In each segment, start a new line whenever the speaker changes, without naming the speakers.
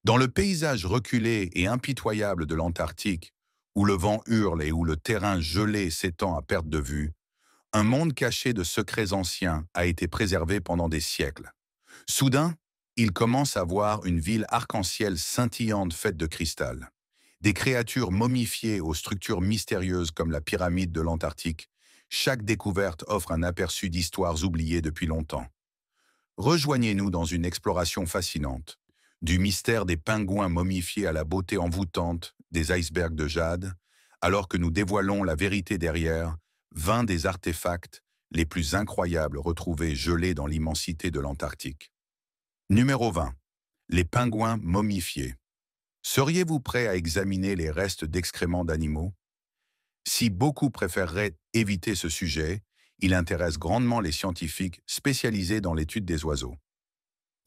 Dans le paysage reculé et impitoyable de l'Antarctique, où le vent hurle et où le terrain gelé s'étend à perte de vue, un monde caché de secrets anciens a été préservé pendant des siècles. Soudain, il commence à voir une ville arc-en-ciel scintillante faite de cristal. Des créatures momifiées aux structures mystérieuses comme la pyramide de l'Antarctique, chaque découverte offre un aperçu d'histoires oubliées depuis longtemps. Rejoignez-nous dans une exploration fascinante. Du mystère des pingouins momifiés à la beauté envoûtante des icebergs de jade, alors que nous dévoilons la vérité derrière 20 des artefacts les plus incroyables retrouvés gelés dans l'immensité de l'Antarctique. Numéro 20. Les pingouins momifiés. Seriez-vous prêt à examiner les restes d'excréments d'animaux? Si beaucoup préféreraient éviter ce sujet, il intéresse grandement les scientifiques spécialisés dans l'étude des oiseaux.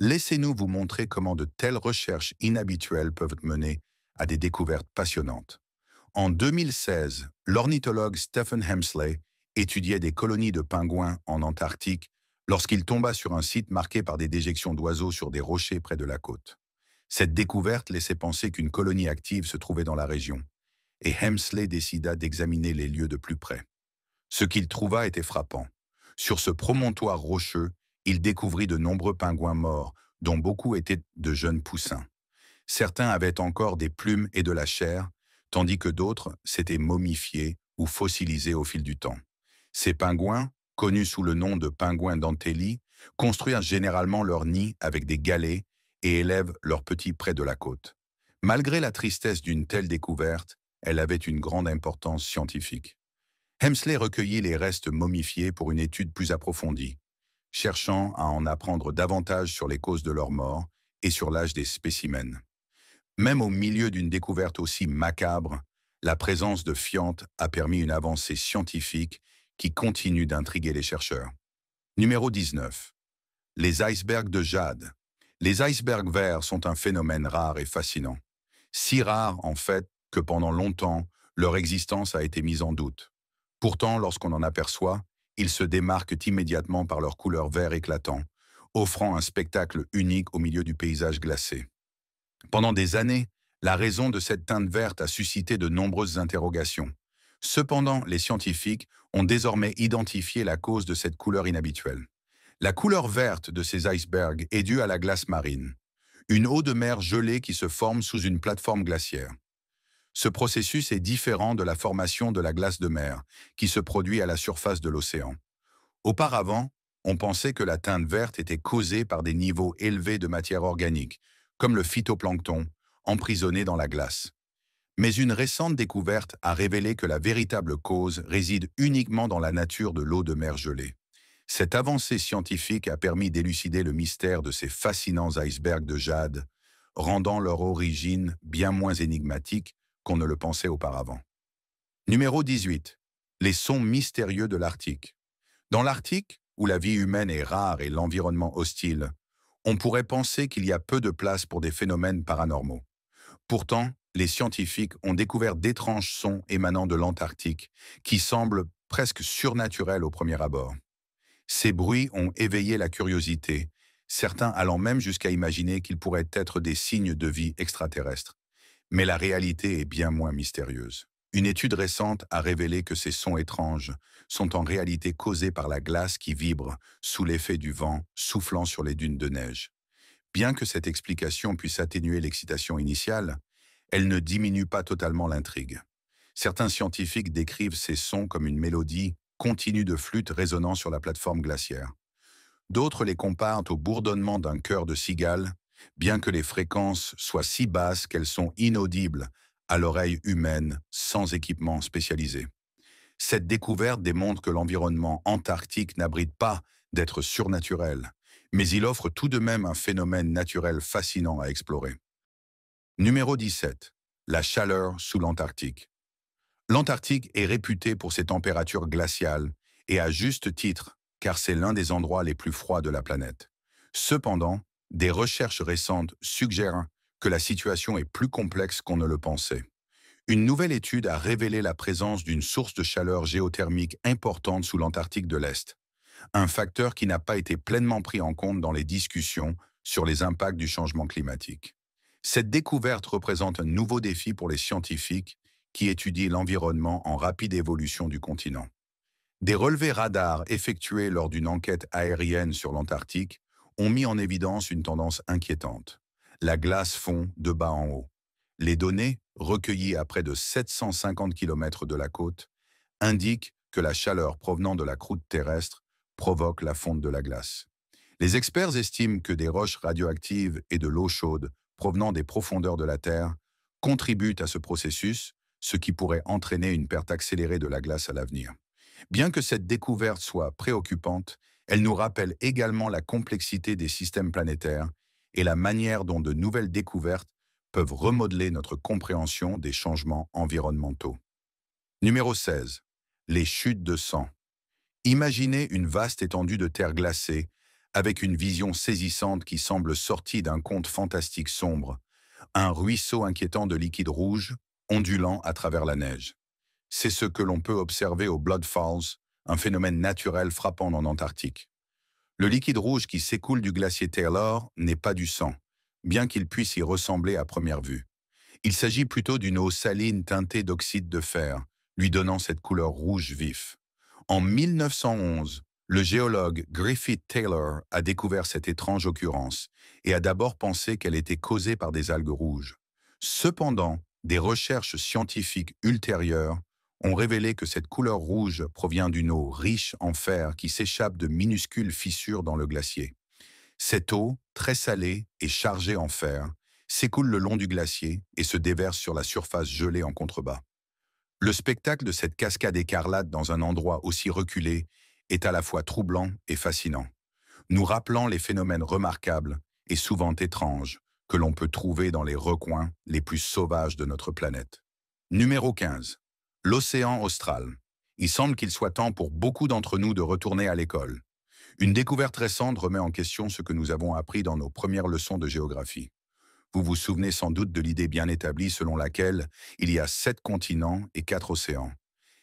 Laissez-nous vous montrer comment de telles recherches inhabituelles peuvent mener à des découvertes passionnantes. En 2016, l'ornithologue Stephen Hemsley étudiait des colonies de pingouins en Antarctique lorsqu'il tomba sur un site marqué par des déjections d'oiseaux sur des rochers près de la côte. Cette découverte laissait penser qu'une colonie active se trouvait dans la région, et Hemsley décida d'examiner les lieux de plus près. Ce qu'il trouva était frappant. Sur ce promontoire rocheux, il découvrit de nombreux pingouins morts, dont beaucoup étaient de jeunes poussins. Certains avaient encore des plumes et de la chair, tandis que d'autres s'étaient momifiés ou fossilisés au fil du temps. Ces pingouins, connus sous le nom de pingouins d'Antelli, construisent généralement leur nid avec des galets et élèvent leurs petits près de la côte. Malgré la tristesse d'une telle découverte, elle avait une grande importance scientifique. Hemsley recueillit les restes momifiés pour une étude plus approfondie, cherchant à en apprendre davantage sur les causes de leur mort et sur l'âge des spécimens. Même au milieu d'une découverte aussi macabre, la présence de fientes a permis une avancée scientifique qui continue d'intriguer les chercheurs. Numéro 19. Les icebergs de jade. Les icebergs verts sont un phénomène rare et fascinant. Si rare, en fait, que pendant longtemps, leur existence a été mise en doute. Pourtant, lorsqu'on en aperçoit, ils se démarquent immédiatement par leur couleur vert éclatant, offrant un spectacle unique au milieu du paysage glacé. Pendant des années, la raison de cette teinte verte a suscité de nombreuses interrogations. Cependant, les scientifiques ont désormais identifié la cause de cette couleur inhabituelle. La couleur verte de ces icebergs est due à la glace marine, une eau de mer gelée qui se forme sous une plateforme glaciaire. Ce processus est différent de la formation de la glace de mer, qui se produit à la surface de l'océan. Auparavant, on pensait que la teinte verte était causée par des niveaux élevés de matière organique, comme le phytoplancton, emprisonné dans la glace. Mais une récente découverte a révélé que la véritable cause réside uniquement dans la nature de l'eau de mer gelée. Cette avancée scientifique a permis d'élucider le mystère de ces fascinants icebergs de jade, rendant leur origine bien moins énigmatique qu'on ne le pensait auparavant. Numéro 18. Les sons mystérieux de l'Arctique. Dans l'Arctique, où la vie humaine est rare et l'environnement hostile, on pourrait penser qu'il y a peu de place pour des phénomènes paranormaux. Pourtant, les scientifiques ont découvert d'étranges sons émanant de l'Antarctique qui semblent presque surnaturels au premier abord. Ces bruits ont éveillé la curiosité, certains allant même jusqu'à imaginer qu'ils pourraient être des signes de vie extraterrestre. Mais la réalité est bien moins mystérieuse. Une étude récente a révélé que ces sons étranges sont en réalité causés par la glace qui vibre sous l'effet du vent soufflant sur les dunes de neige. Bien que cette explication puisse atténuer l'excitation initiale, elle ne diminue pas totalement l'intrigue. Certains scientifiques décrivent ces sons comme une mélodie continue de flûte résonnant sur la plateforme glaciaire. D'autres les comparent au bourdonnement d'un chœur de cigale, bien que les fréquences soient si basses qu'elles sont inaudibles à l'oreille humaine sans équipement spécialisé. Cette découverte démontre que l'environnement antarctique n'abrite pas d'êtres surnaturels, mais il offre tout de même un phénomène naturel fascinant à explorer. Numéro 17. La chaleur sous l'Antarctique. L'Antarctique est réputé pour ses températures glaciales, et à juste titre, car c'est l'un des endroits les plus froids de la planète. Cependant, des recherches récentes suggèrent que la situation est plus complexe qu'on ne le pensait. Une nouvelle étude a révélé la présence d'une source de chaleur géothermique importante sous l'Antarctique de l'Est, un facteur qui n'a pas été pleinement pris en compte dans les discussions sur les impacts du changement climatique. Cette découverte représente un nouveau défi pour les scientifiques qui étudient l'environnement en rapide évolution du continent. Des relevés radars effectués lors d'une enquête aérienne sur l'Antarctique ont mis en évidence une tendance inquiétante. La glace fond de bas en haut. Les données, recueillies à près de 750 km de la côte, indiquent que la chaleur provenant de la croûte terrestre provoque la fonte de la glace. Les experts estiment que des roches radioactives et de l'eau chaude provenant des profondeurs de la Terre contribuent à ce processus, ce qui pourrait entraîner une perte accélérée de la glace à l'avenir. Bien que cette découverte soit préoccupante, elle nous rappelle également la complexité des systèmes planétaires et la manière dont de nouvelles découvertes peuvent remodeler notre compréhension des changements environnementaux. Numéro 16. Les chutes de sang. Imaginez une vaste étendue de terre glacée avec une vision saisissante qui semble sortie d'un conte fantastique sombre, un ruisseau inquiétant de liquide rouge ondulant à travers la neige. C'est ce que l'on peut observer au Blood Falls, un phénomène naturel frappant en Antarctique. Le liquide rouge qui s'écoule du glacier Taylor n'est pas du sang, bien qu'il puisse y ressembler à première vue. Il s'agit plutôt d'une eau saline teintée d'oxyde de fer, lui donnant cette couleur rouge vif. En 1911, le géologue Griffith Taylor a découvert cette étrange occurrence et a d'abord pensé qu'elle était causée par des algues rouges. Cependant, des recherches scientifiques ultérieures ont révélé que cette couleur rouge provient d'une eau riche en fer qui s'échappe de minuscules fissures dans le glacier. Cette eau, très salée et chargée en fer, s'écoule le long du glacier et se déverse sur la surface gelée en contrebas. Le spectacle de cette cascade écarlate dans un endroit aussi reculé est à la fois troublant et fascinant, nous rappelant les phénomènes remarquables et souvent étranges que l'on peut trouver dans les recoins les plus sauvages de notre planète. Numéro 15. L'océan austral. Il semble qu'il soit temps pour beaucoup d'entre nous de retourner à l'école. Une découverte récente remet en question ce que nous avons appris dans nos premières leçons de géographie. Vous vous souvenez sans doute de l'idée bien établie selon laquelle il y a 7 continents et 4 océans.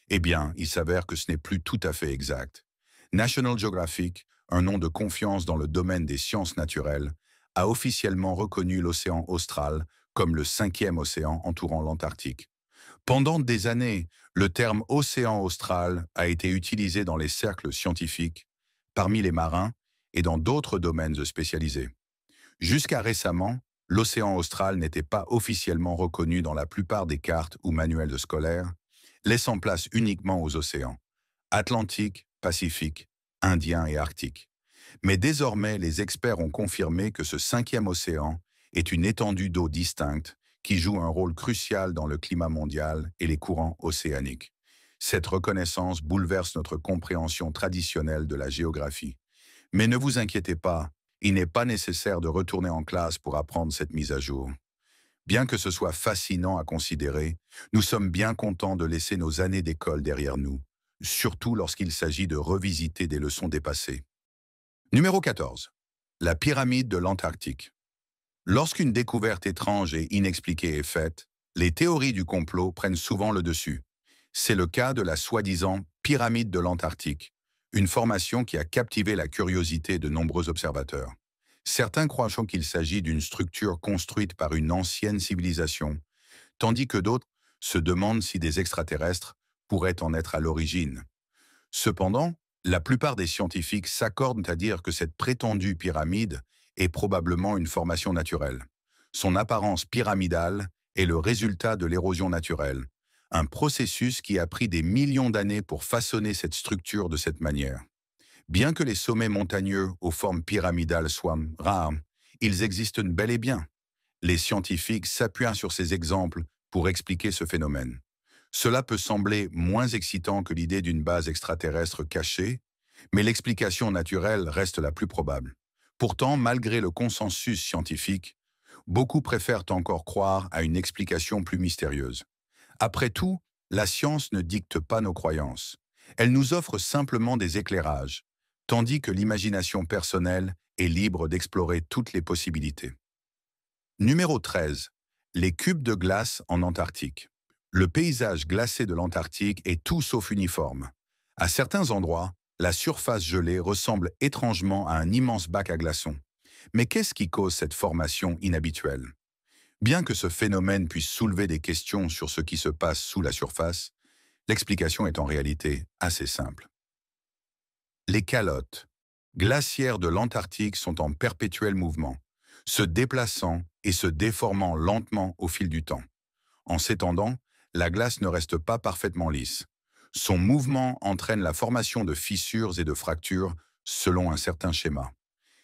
Eh bien, il s'avère que ce n'est plus tout à fait exact. National Geographic, un nom de confiance dans le domaine des sciences naturelles, a officiellement reconnu l'océan austral comme le 5e océan entourant l'Antarctique. Pendant des années, le terme océan austral a été utilisé dans les cercles scientifiques, parmi les marins et dans d'autres domaines spécialisés. Jusqu'à récemment, l'océan austral n'était pas officiellement reconnu dans la plupart des cartes ou manuels scolaires, laissant place uniquement aux océans Atlantique, Pacifique, Indien et Arctique. Mais désormais, les experts ont confirmé que ce 5e océan est une étendue d'eau distincte qui joue un rôle crucial dans le climat mondial et les courants océaniques. Cette reconnaissance bouleverse notre compréhension traditionnelle de la géographie. Mais ne vous inquiétez pas, il n'est pas nécessaire de retourner en classe pour apprendre cette mise à jour. Bien que ce soit fascinant à considérer, nous sommes bien contents de laisser nos années d'école derrière nous, surtout lorsqu'il s'agit de revisiter des leçons dépassées. Numéro 14. La pyramide de l'Antarctique. Lorsqu'une découverte étrange et inexpliquée est faite, les théories du complot prennent souvent le dessus. C'est le cas de la soi-disant pyramide de l'Antarctique, une formation qui a captivé la curiosité de nombreux observateurs. Certains croient qu'il s'agit d'une structure construite par une ancienne civilisation, tandis que d'autres se demandent si des extraterrestres pourraient en être à l'origine. Cependant, la plupart des scientifiques s'accordent à dire que cette prétendue pyramide est probablement une formation naturelle. Son apparence pyramidale est le résultat de l'érosion naturelle, un processus qui a pris des millions d'années pour façonner cette structure de cette manière. Bien que les sommets montagneux aux formes pyramidales soient rares, ils existent bel et bien. Les scientifiques s'appuient sur ces exemples pour expliquer ce phénomène. Cela peut sembler moins excitant que l'idée d'une base extraterrestre cachée, mais l'explication naturelle reste la plus probable. Pourtant, malgré le consensus scientifique, beaucoup préfèrent encore croire à une explication plus mystérieuse. Après tout, la science ne dicte pas nos croyances. Elle nous offre simplement des éclairages, tandis que l'imagination personnelle est libre d'explorer toutes les possibilités. Numéro 13. Les cubes de glace en Antarctique. Le paysage glacé de l'Antarctique est tout sauf uniforme. À certains endroits, la surface gelée ressemble étrangement à un immense bac à glaçons. Mais qu'est-ce qui cause cette formation inhabituelle? Bien que ce phénomène puisse soulever des questions sur ce qui se passe sous la surface, l'explication est en réalité assez simple. Les calottes glaciaires de l'Antarctique sont en perpétuel mouvement, se déplaçant et se déformant lentement au fil du temps. En s'étendant, la glace ne reste pas parfaitement lisse. Son mouvement entraîne la formation de fissures et de fractures selon un certain schéma.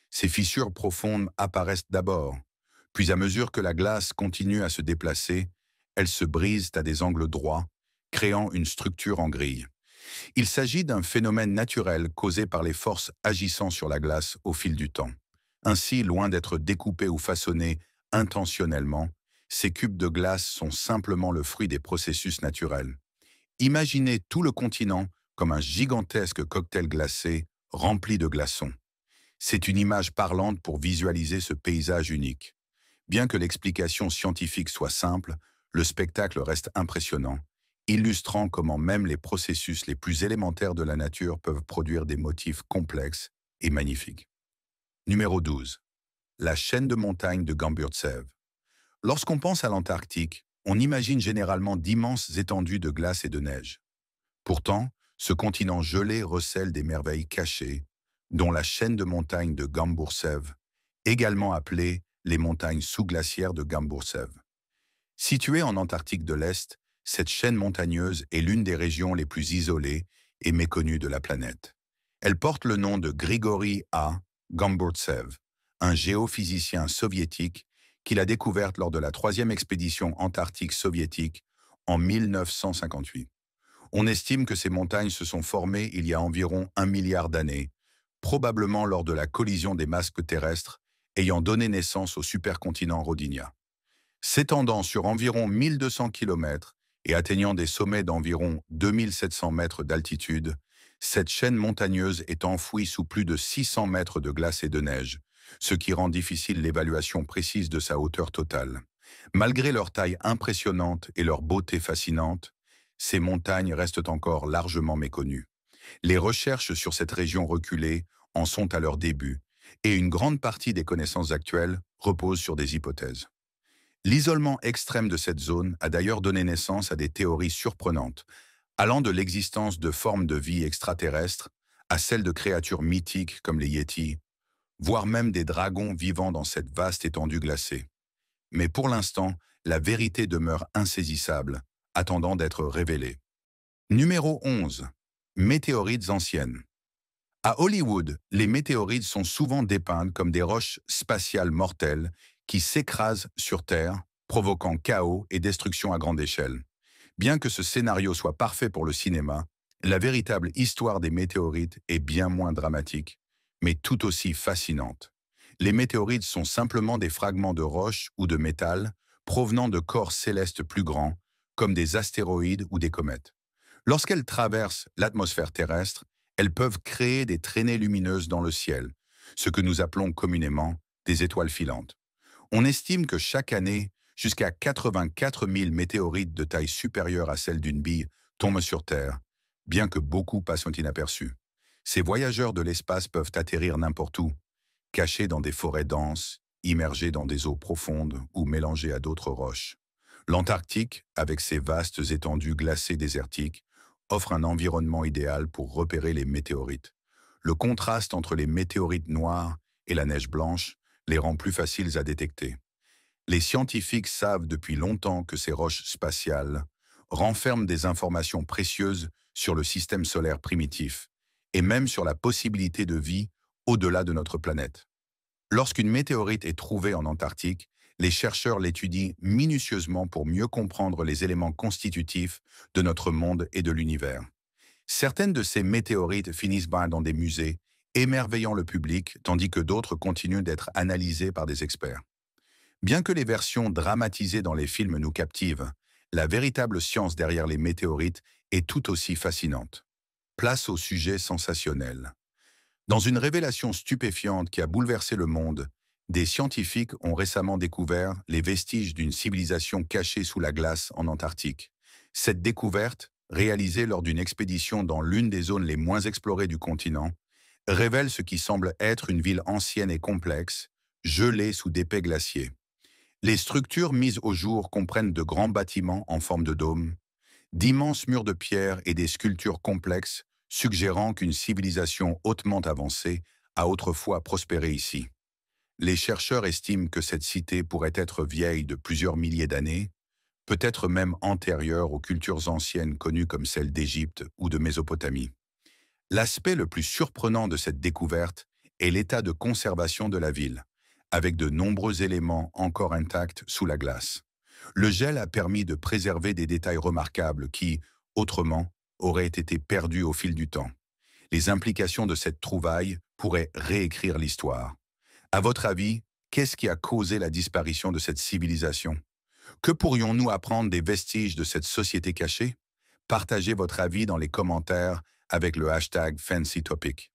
Ces fissures profondes apparaissent d'abord, puis à mesure que la glace continue à se déplacer, elles se brisent à des angles droits, créant une structure en grille. Il s'agit d'un phénomène naturel causé par les forces agissant sur la glace au fil du temps. Ainsi, loin d'être découpés ou façonnés intentionnellement, ces cubes de glace sont simplement le fruit des processus naturels. Imaginez tout le continent comme un gigantesque cocktail glacé rempli de glaçons. C'est une image parlante pour visualiser ce paysage unique. Bien que l'explication scientifique soit simple, le spectacle reste impressionnant, illustrant comment même les processus les plus élémentaires de la nature peuvent produire des motifs complexes et magnifiques. Numéro 12. La chaîne de montagnes de Gamburtsev. Lorsqu'on pense à l'Antarctique, on imagine généralement d'immenses étendues de glace et de neige. Pourtant, ce continent gelé recèle des merveilles cachées, dont la chaîne de montagnes de Gamburtsev, également appelée les montagnes sous-glaciaires de Gamburtsev. Située en Antarctique de l'Est, cette chaîne montagneuse est l'une des régions les plus isolées et méconnues de la planète. Elle porte le nom de Grigori A. Gamburtsev, un géophysicien soviétique qui l'a découverte lors de la troisième expédition antarctique soviétique en 1958. On estime que ces montagnes se sont formées il y a environ 1 milliard d'années, probablement lors de la collision des masques terrestres ayant donné naissance au supercontinent Rodinia. S'étendant sur environ 1200 km et atteignant des sommets d'environ 2700 mètres d'altitude, cette chaîne montagneuse est enfouie sous plus de 600 mètres de glace et de neige, ce qui rend difficile l'évaluation précise de sa hauteur totale. Malgré leur taille impressionnante et leur beauté fascinante, ces montagnes restent encore largement méconnues. Les recherches sur cette région reculée en sont à leur début, et une grande partie des connaissances actuelles reposent sur des hypothèses. L'isolement extrême de cette zone a d'ailleurs donné naissance à des théories surprenantes, allant de l'existence de formes de vie extraterrestres à celles de créatures mythiques comme les Yétis, voire même des dragons vivant dans cette vaste étendue glacée. Mais pour l'instant, la vérité demeure insaisissable, attendant d'être révélée. Numéro 11. Météorites anciennes. À Hollywood, les météorites sont souvent dépeintes comme des roches spatiales mortelles qui s'écrasent sur Terre, provoquant chaos et destruction à grande échelle. Bien que ce scénario soit parfait pour le cinéma, la véritable histoire des météorites est bien moins dramatique, mais tout aussi fascinante. Les météorites sont simplement des fragments de roches ou de métal provenant de corps célestes plus grands, comme des astéroïdes ou des comètes. Lorsqu'elles traversent l'atmosphère terrestre, elles peuvent créer des traînées lumineuses dans le ciel, ce que nous appelons communément des étoiles filantes. On estime que chaque année, jusqu'à 84 000 météorites de taille supérieure à celle d'une bille tombent sur Terre, bien que beaucoup passent inaperçus. Ces voyageurs de l'espace peuvent atterrir n'importe où, cachés dans des forêts denses, immergés dans des eaux profondes ou mélangés à d'autres roches. L'Antarctique, avec ses vastes étendues glacées désertiques, offre un environnement idéal pour repérer les météorites. Le contraste entre les météorites noires et la neige blanche les rend plus faciles à détecter. Les scientifiques savent depuis longtemps que ces roches spatiales renferment des informations précieuses sur le système solaire primitif et même sur la possibilité de vie au-delà de notre planète. Lorsqu'une météorite est trouvée en Antarctique, les chercheurs l'étudient minutieusement pour mieux comprendre les éléments constitutifs de notre monde et de l'univers. Certaines de ces météorites finissent dans des musées, émerveillant le public, tandis que d'autres continuent d'être analysées par des experts. Bien que les versions dramatisées dans les films nous captivent, la véritable science derrière les météorites est tout aussi fascinante. Place au sujet sensationnel. Dans une révélation stupéfiante qui a bouleversé le monde, des scientifiques ont récemment découvert les vestiges d'une civilisation cachée sous la glace en Antarctique. Cette découverte, réalisée lors d'une expédition dans l'une des zones les moins explorées du continent, révèle ce qui semble être une ville ancienne et complexe, gelée sous d'épais glaciers. Les structures mises au jour comprennent de grands bâtiments en forme de dôme, d'immenses murs de pierre et des sculptures complexes, suggérant qu'une civilisation hautement avancée a autrefois prospéré ici. Les chercheurs estiment que cette cité pourrait être vieille de plusieurs milliers d'années, peut-être même antérieure aux cultures anciennes connues comme celles d'Égypte ou de Mésopotamie. L'aspect le plus surprenant de cette découverte est l'état de conservation de la ville, avec de nombreux éléments encore intacts sous la glace. Le gel a permis de préserver des détails remarquables qui, autrement, auraient été perdus au fil du temps. Les implications de cette trouvaille pourraient réécrire l'histoire. À votre avis, qu'est-ce qui a causé la disparition de cette civilisation? Que pourrions-nous apprendre des vestiges de cette société cachée? Partagez votre avis dans les commentaires avec le hashtag FancyTopic.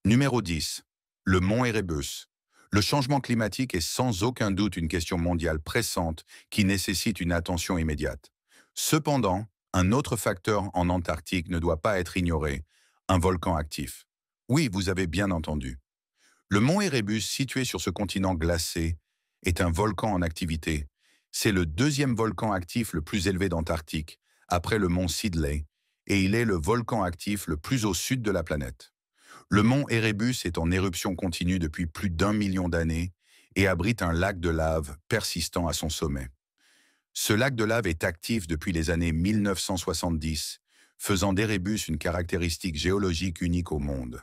Numéro 10. Le mont Erebus. Le changement climatique est sans aucun doute une question mondiale pressante qui nécessite une attention immédiate. Cependant, un autre facteur en Antarctique ne doit pas être ignoré, un volcan actif. Oui, vous avez bien entendu. Le mont Erebus, situé sur ce continent glacé, est un volcan en activité. C'est le deuxième volcan actif le plus élevé d'Antarctique, après le mont Sidley, et il est le volcan actif le plus au sud de la planète. Le mont Erebus est en éruption continue depuis plus d'1 million d'années et abrite un lac de lave persistant à son sommet. Ce lac de lave est actif depuis les années 1970, faisant d'Erebus une caractéristique géologique unique au monde.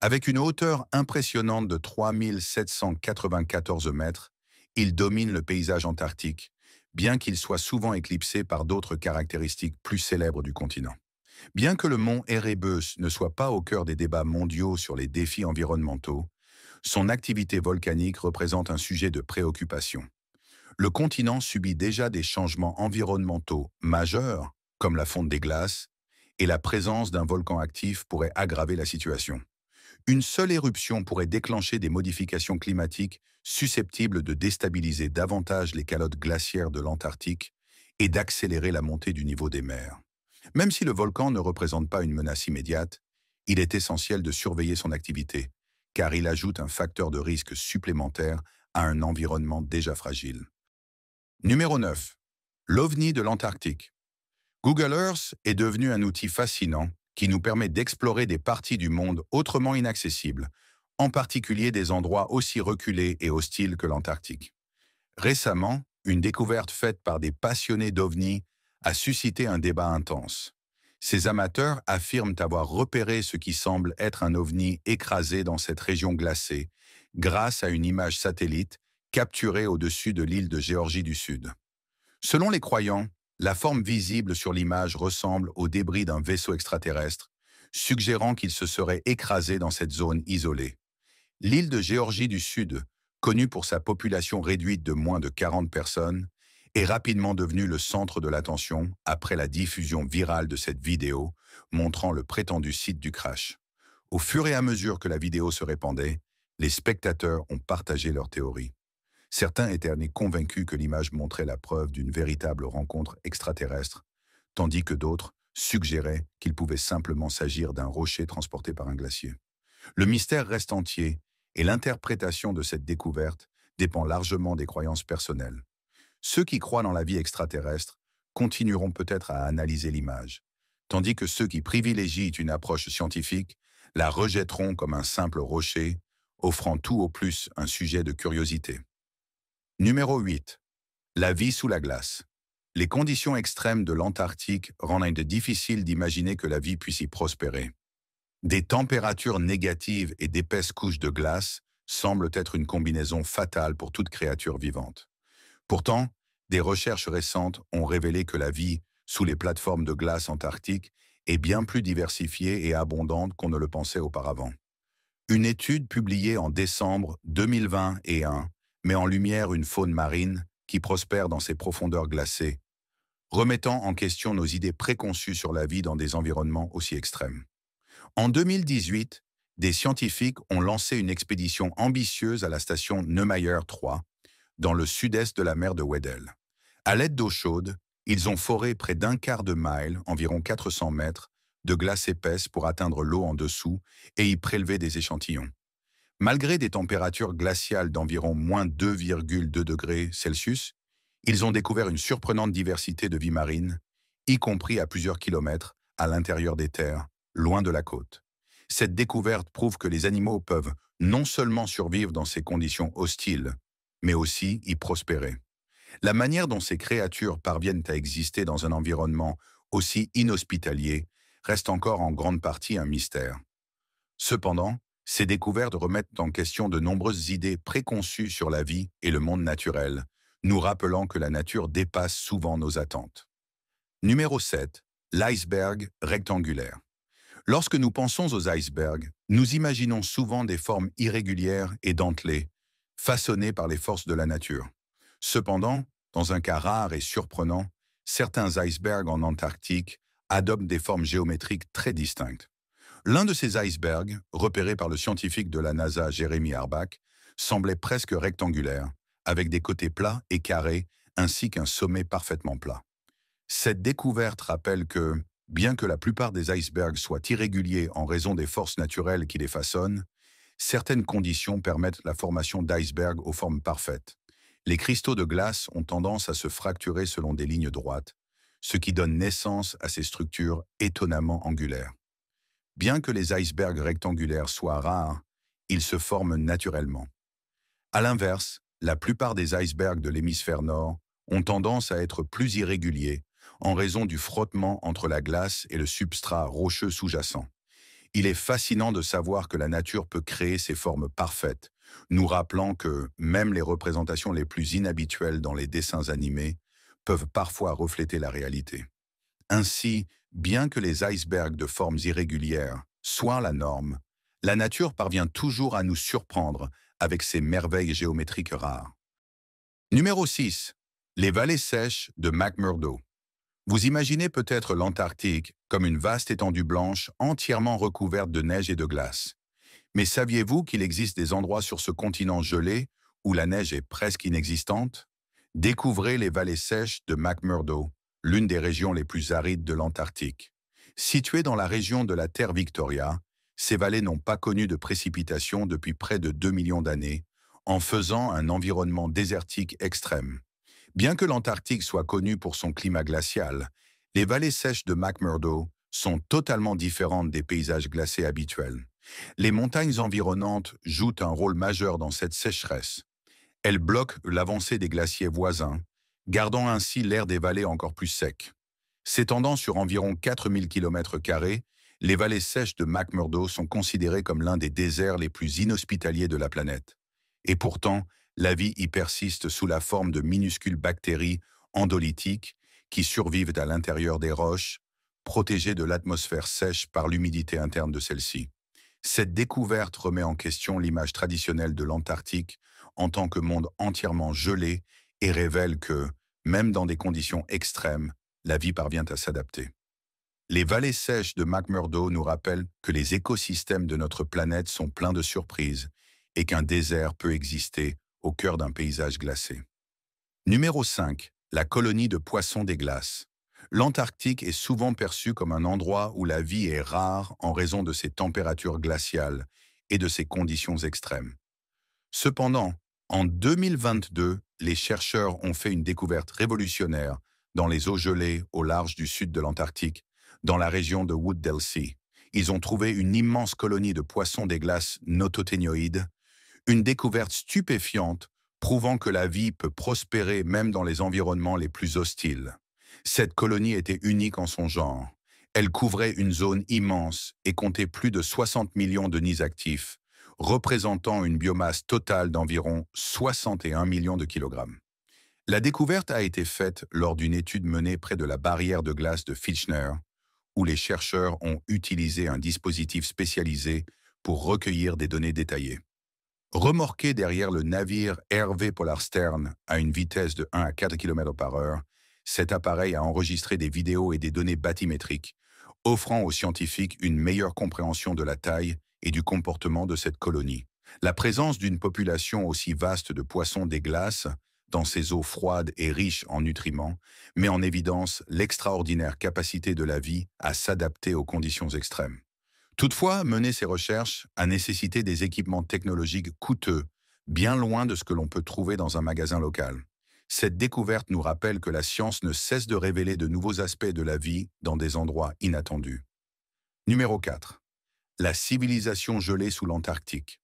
Avec une hauteur impressionnante de 3794 mètres, il domine le paysage antarctique, bien qu'il soit souvent éclipsé par d'autres caractéristiques plus célèbres du continent. Bien que le mont Erebus ne soit pas au cœur des débats mondiaux sur les défis environnementaux, son activité volcanique représente un sujet de préoccupation. Le continent subit déjà des changements environnementaux majeurs, comme la fonte des glaces, et la présence d'un volcan actif pourrait aggraver la situation. Une seule éruption pourrait déclencher des modifications climatiques susceptibles de déstabiliser davantage les calottes glaciaires de l'Antarctique et d'accélérer la montée du niveau des mers. Même si le volcan ne représente pas une menace immédiate, il est essentiel de surveiller son activité, car il ajoute un facteur de risque supplémentaire à un environnement déjà fragile. Numéro 9. L'OVNI de l'Antarctique. Google Earth est devenu un outil fascinant qui nous permet d'explorer des parties du monde autrement inaccessibles, en particulier des endroits aussi reculés et hostiles que l'Antarctique. Récemment, une découverte faite par des passionnés d'OVNI a suscité un débat intense. Ces amateurs affirment avoir repéré ce qui semble être un OVNI écrasé dans cette région glacée, grâce à une image satellite capturée au-dessus de l'île de Géorgie du Sud. Selon les croyants, la forme visible sur l'image ressemble aux débris d'un vaisseau extraterrestre, suggérant qu'il se serait écrasé dans cette zone isolée. L'île de Géorgie du Sud, connue pour sa population réduite de moins de 40 personnes, est rapidement devenue le centre de l'attention après la diffusion virale de cette vidéo montrant le prétendu site du crash. Au fur et à mesure que la vidéo se répandait, les spectateurs ont partagé leurs théories. Certains étaient convaincus que l'image montrait la preuve d'une véritable rencontre extraterrestre, tandis que d'autres suggéraient qu'il pouvait simplement s'agir d'un rocher transporté par un glacier. Le mystère reste entier et l'interprétation de cette découverte dépend largement des croyances personnelles. Ceux qui croient dans la vie extraterrestre continueront peut-être à analyser l'image, tandis que ceux qui privilégient une approche scientifique la rejetteront comme un simple rocher, offrant tout au plus un sujet de curiosité. Numéro 8. La vie sous la glace. Les conditions extrêmes de l'Antarctique rendent difficile d'imaginer que la vie puisse y prospérer. Des températures négatives et d'épaisses couches de glace semblent être une combinaison fatale pour toute créature vivante. Pourtant, des recherches récentes ont révélé que la vie sous les plateformes de glace antarctiques est bien plus diversifiée et abondante qu'on ne le pensait auparavant. Une étude publiée en décembre 2021 met en lumière une faune marine qui prospère dans ces profondeurs glacées, remettant en question nos idées préconçues sur la vie dans des environnements aussi extrêmes. En 2018, des scientifiques ont lancé une expédition ambitieuse à la station Neumayer 3, dans le sud-est de la mer de Weddell. À l'aide d'eau chaude, ils ont foré près d'un quart de mile, environ 400 mètres, de glace épaisse pour atteindre l'eau en dessous et y prélever des échantillons. Malgré des températures glaciales d'environ -2,2 degrés Celsius, Ils ont découvert une surprenante diversité de vie marine, y compris à plusieurs kilomètres à l'intérieur des terres, loin de la côte. Cette découverte prouve que les animaux peuvent non seulement survivre dans ces conditions hostiles, mais aussi y prospérer. La manière dont ces créatures parviennent à exister dans un environnement aussi inhospitalier reste encore en grande partie un mystère. Cependant, ces découvertes remettent en question de nombreuses idées préconçues sur la vie et le monde naturel, nous rappelant que la nature dépasse souvent nos attentes. Numéro 7. L'iceberg rectangulaire. Lorsque nous pensons aux icebergs, nous imaginons souvent des formes irrégulières et dentelées, façonnées par les forces de la nature. Cependant, dans un cas rare et surprenant, certains icebergs en Antarctique adoptent des formes géométriques très distinctes. L'un de ces icebergs, repéré par le scientifique de la NASA Jeremy Harbach, semblait presque rectangulaire, avec des côtés plats et carrés, ainsi qu'un sommet parfaitement plat. Cette découverte rappelle que, bien que la plupart des icebergs soient irréguliers en raison des forces naturelles qui les façonnent, certaines conditions permettent la formation d'icebergs aux formes parfaites. Les cristaux de glace ont tendance à se fracturer selon des lignes droites, ce qui donne naissance à ces structures étonnamment angulaires. Bien que les icebergs rectangulaires soient rares, ils se forment naturellement. À l'inverse, la plupart des icebergs de l'hémisphère nord ont tendance à être plus irréguliers en raison du frottement entre la glace et le substrat rocheux sous-jacent. Il est fascinant de savoir que la nature peut créer ces formes parfaites, nous rappelant que même les représentations les plus inhabituelles dans les dessins animés peuvent parfois refléter la réalité. Ainsi, bien que les icebergs de formes irrégulières soient la norme, la nature parvient toujours à nous surprendre avec ses merveilles géométriques rares. Numéro 6. Les vallées sèches de McMurdo. Vous imaginez peut-être l'Antarctique comme une vaste étendue blanche entièrement recouverte de neige et de glace. Mais saviez-vous qu'il existe des endroits sur ce continent gelé où la neige est presque inexistante? Découvrez les vallées sèches de McMurdo, l'une des régions les plus arides de l'Antarctique. Situées dans la région de la Terre Victoria, ces vallées n'ont pas connu de précipitations depuis près de 2 millions d'années, en faisant un environnement désertique extrême. Bien que l'Antarctique soit connue pour son climat glacial, les vallées sèches de McMurdo sont totalement différentes des paysages glacés habituels. Les montagnes environnantes jouent un rôle majeur dans cette sécheresse. Elles bloquent l'avancée des glaciers voisins, gardant ainsi l'air des vallées encore plus sec. S'étendant sur environ 4000 km², les vallées sèches de McMurdo sont considérées comme l'un des déserts les plus inhospitaliers de la planète. Et pourtant, la vie y persiste sous la forme de minuscules bactéries endolytiques qui survivent à l'intérieur des roches, protégées de l'atmosphère sèche par l'humidité interne de celle-ci. Cette découverte remet en question l'image traditionnelle de l'Antarctique en tant que monde entièrement gelé et révèle que, même dans des conditions extrêmes, la vie parvient à s'adapter. Les vallées sèches de McMurdo nous rappellent que les écosystèmes de notre planète sont pleins de surprises et qu'un désert peut exister au cœur d'un paysage glacé. Numéro 5. La colonie de poissons des glaces. L'Antarctique est souvent perçu comme un endroit où la vie est rare en raison de ses températures glaciales et de ses conditions extrêmes. Cependant, en 2022, les chercheurs ont fait une découverte révolutionnaire dans les eaux gelées au large du sud de l'Antarctique, dans la région de Wood-Delsey. Ils ont trouvé une immense colonie de poissons des glaces nototénioïdes, une découverte stupéfiante prouvant que la vie peut prospérer même dans les environnements les plus hostiles. Cette colonie était unique en son genre. Elle couvrait une zone immense et comptait plus de 60 millions de nids actifs, représentant une biomasse totale d'environ 61 millions de kilogrammes. La découverte a été faite lors d'une étude menée près de la barrière de glace de Fitchner, où les chercheurs ont utilisé un dispositif spécialisé pour recueillir des données détaillées. Remorqué derrière le navire RV Polarstern à une vitesse de 1 à 4 km/h, cet appareil a enregistré des vidéos et des données bathymétriques, offrant aux scientifiques une meilleure compréhension de la taille et du comportement de cette colonie. La présence d'une population aussi vaste de poissons des glaces dans ces eaux froides et riches en nutriments met en évidence l'extraordinaire capacité de la vie à s'adapter aux conditions extrêmes. Toutefois, mener ces recherches a nécessité des équipements technologiques coûteux, bien loin de ce que l'on peut trouver dans un magasin local. Cette découverte nous rappelle que la science ne cesse de révéler de nouveaux aspects de la vie dans des endroits inattendus. Numéro 4. La civilisation gelée sous l'Antarctique.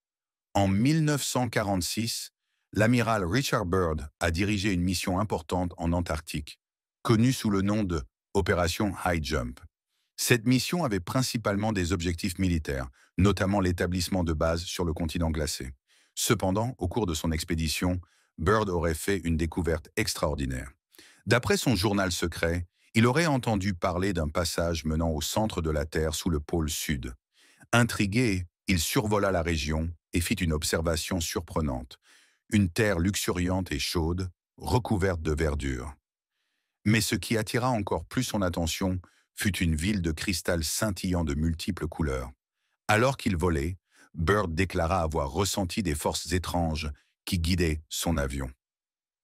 En 1946, l'amiral Richard Byrd a dirigé une mission importante en Antarctique, connue sous le nom de Opération High Jump. Cette mission avait principalement des objectifs militaires, notamment l'établissement de bases sur le continent glacé. Cependant, au cours de son expédition, Byrd aurait fait une découverte extraordinaire. D'après son journal secret, il aurait entendu parler d'un passage menant au centre de la Terre sous le pôle sud. Intrigué, il survola la région et fit une observation surprenante. Une terre luxuriante et chaude, recouverte de verdure. Mais ce qui attira encore plus son attention fut une ville de cristal scintillant de multiples couleurs. Alors qu'il volait, Byrd déclara avoir ressenti des forces étranges qui guidaient son avion.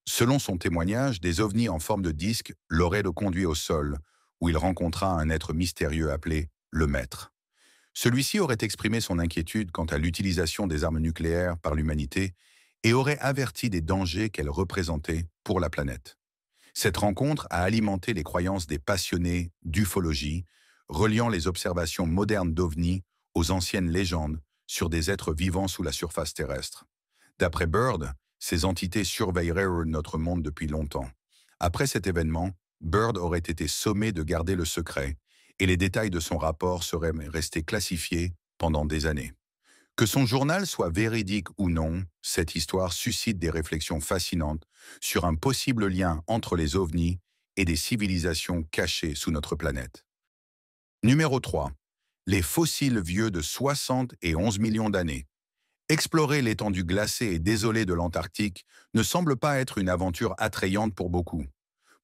Selon son témoignage, des ovnis en forme de disque l'auraient conduit au sol, où il rencontra un être mystérieux appelé le Maître. Celui-ci aurait exprimé son inquiétude quant à l'utilisation des armes nucléaires par l'humanité et aurait averti des dangers qu'elles représentaient pour la planète. Cette rencontre a alimenté les croyances des passionnés d'ufologie, reliant les observations modernes d'OVNI aux anciennes légendes sur des êtres vivant sous la surface terrestre. D'après Byrd, ces entités surveilleraient notre monde depuis longtemps. Après cet événement, Byrd aurait été sommé de garder le secret et les détails de son rapport seraient restés classifiés pendant des années. Que son journal soit véridique ou non, cette histoire suscite des réflexions fascinantes sur un possible lien entre les ovnis et des civilisations cachées sous notre planète. Numéro 3. Les fossiles vieux de 60 et 11 millions d'années. Explorer l'étendue glacée et désolée de l'Antarctique ne semble pas être une aventure attrayante pour beaucoup.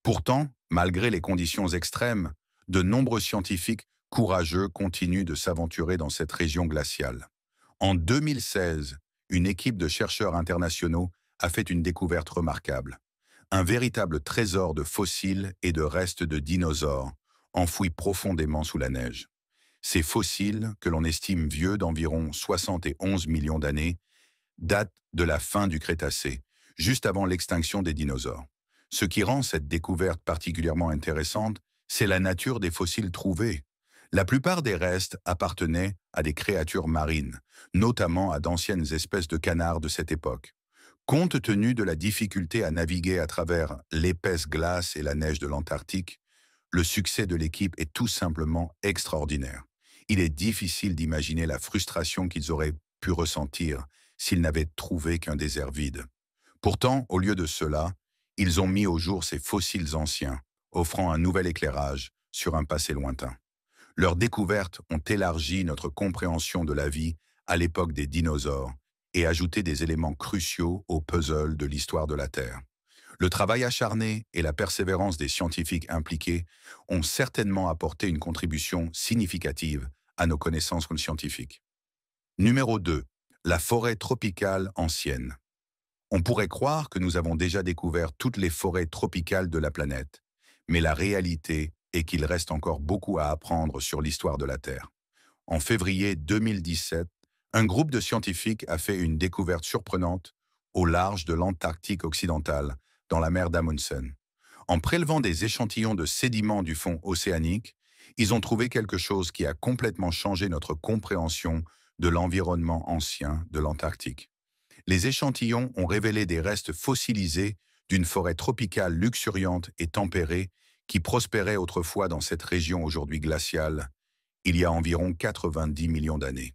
Pourtant, malgré les conditions extrêmes, de nombreux scientifiques courageux continuent de s'aventurer dans cette région glaciale. En 2016, une équipe de chercheurs internationaux a fait une découverte remarquable. Un véritable trésor de fossiles et de restes de dinosaures, enfouis profondément sous la neige. Ces fossiles, que l'on estime vieux d'environ 71 millions d'années, datent de la fin du Crétacé, juste avant l'extinction des dinosaures. Ce qui rend cette découverte particulièrement intéressante, c'est la nature des fossiles trouvés. La plupart des restes appartenaient à des créatures marines, notamment à d'anciennes espèces de canards de cette époque. Compte tenu de la difficulté à naviguer à travers l'épaisse glace et la neige de l'Antarctique, le succès de l'équipe est tout simplement extraordinaire. Il est difficile d'imaginer la frustration qu'ils auraient pu ressentir s'ils n'avaient trouvé qu'un désert vide. Pourtant, au lieu de cela, ils ont mis au jour ces fossiles anciens, offrant un nouvel éclairage sur un passé lointain. Leurs découvertes ont élargi notre compréhension de la vie à l'époque des dinosaures et ajouté des éléments cruciaux au puzzle de l'histoire de la Terre. Le travail acharné et la persévérance des scientifiques impliqués ont certainement apporté une contribution significative à nos connaissances scientifiques. Numéro 2. La forêt tropicale ancienne. On pourrait croire que nous avons déjà découvert toutes les forêts tropicales de la planète, mais la réalité est qu'il reste encore beaucoup à apprendre sur l'histoire de la Terre. En février 2017, un groupe de scientifiques a fait une découverte surprenante au large de l'Antarctique occidental, dans la mer d'Amundsen. En prélevant des échantillons de sédiments du fond océanique, ils ont trouvé quelque chose qui a complètement changé notre compréhension de l'environnement ancien de l'Antarctique. Les échantillons ont révélé des restes fossilisés d'une forêt tropicale luxuriante et tempérée qui prospérait autrefois dans cette région aujourd'hui glaciale, il y a environ 90 millions d'années.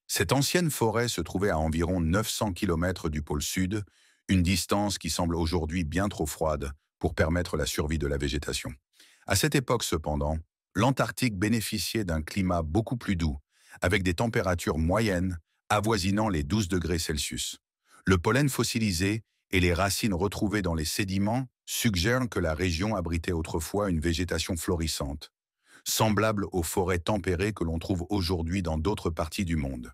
Cette ancienne forêt se trouvait à environ 900 km du pôle sud, une distance qui semble aujourd'hui bien trop froide pour permettre la survie de la végétation. À cette époque cependant, l'Antarctique bénéficiait d'un climat beaucoup plus doux, avec des températures moyennes avoisinant les 12 degrés Celsius. Le pollen fossilisé et les racines retrouvées dans les sédiments suggèrent que la région abritait autrefois une végétation florissante, semblable aux forêts tempérées que l'on trouve aujourd'hui dans d'autres parties du monde.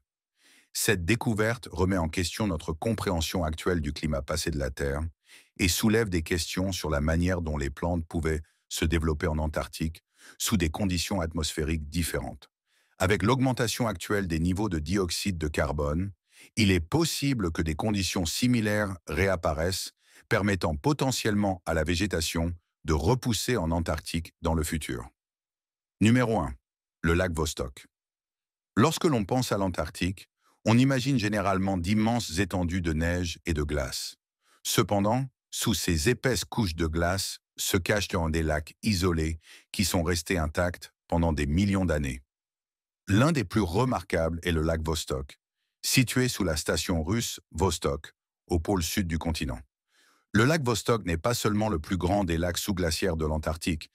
Cette découverte remet en question notre compréhension actuelle du climat passé de la Terre et soulève des questions sur la manière dont les plantes pouvaient se développer en Antarctique sous des conditions atmosphériques différentes. Avec l'augmentation actuelle des niveaux de dioxyde de carbone, il est possible que des conditions similaires réapparaissent permettant potentiellement à la végétation de repousser en Antarctique dans le futur. Numéro 1. Le lac Vostok. Lorsque l'on pense à l'Antarctique, on imagine généralement d'immenses étendues de neige et de glace. Cependant, sous ces épaisses couches de glace se cachent des lacs isolés qui sont restés intacts pendant des millions d'années. L'un des plus remarquables est le lac Vostok, situé sous la station russe Vostok, au pôle sud du continent. Le lac Vostok n'est pas seulement le plus grand des lacs sous-glaciaires de l'Antarctique,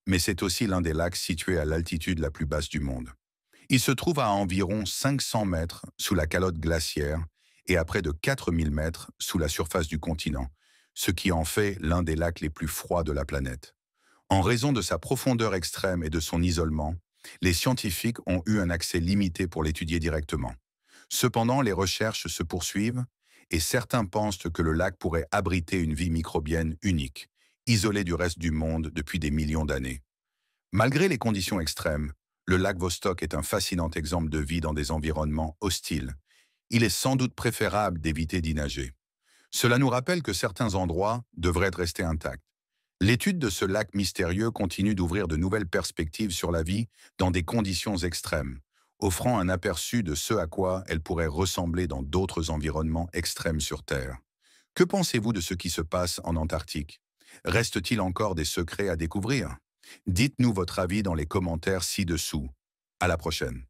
mais c'est aussi l'un des lacs situés à l'altitude la plus basse du monde. Il se trouve à environ 500 mètres sous la calotte glaciaire et à près de 4000 mètres sous la surface du continent, ce qui en fait l'un des lacs les plus froids de la planète. En raison de sa profondeur extrême et de son isolement, les scientifiques ont eu un accès limité pour l'étudier directement. Cependant, les recherches se poursuivent et certains pensent que le lac pourrait abriter une vie microbienne unique, isolée du reste du monde depuis des millions d'années. Malgré les conditions extrêmes, le lac Vostok est un fascinant exemple de vie dans des environnements hostiles. Il est sans doute préférable d'éviter d'y nager. Cela nous rappelle que certains endroits devraient rester intacts. L'étude de ce lac mystérieux continue d'ouvrir de nouvelles perspectives sur la vie dans des conditions extrêmes, offrant un aperçu de ce à quoi elle pourrait ressembler dans d'autres environnements extrêmes sur Terre. Que pensez-vous de ce qui se passe en Antarctique? Reste-t-il encore des secrets à découvrir? Dites-nous votre avis dans les commentaires ci-dessous. À la prochaine.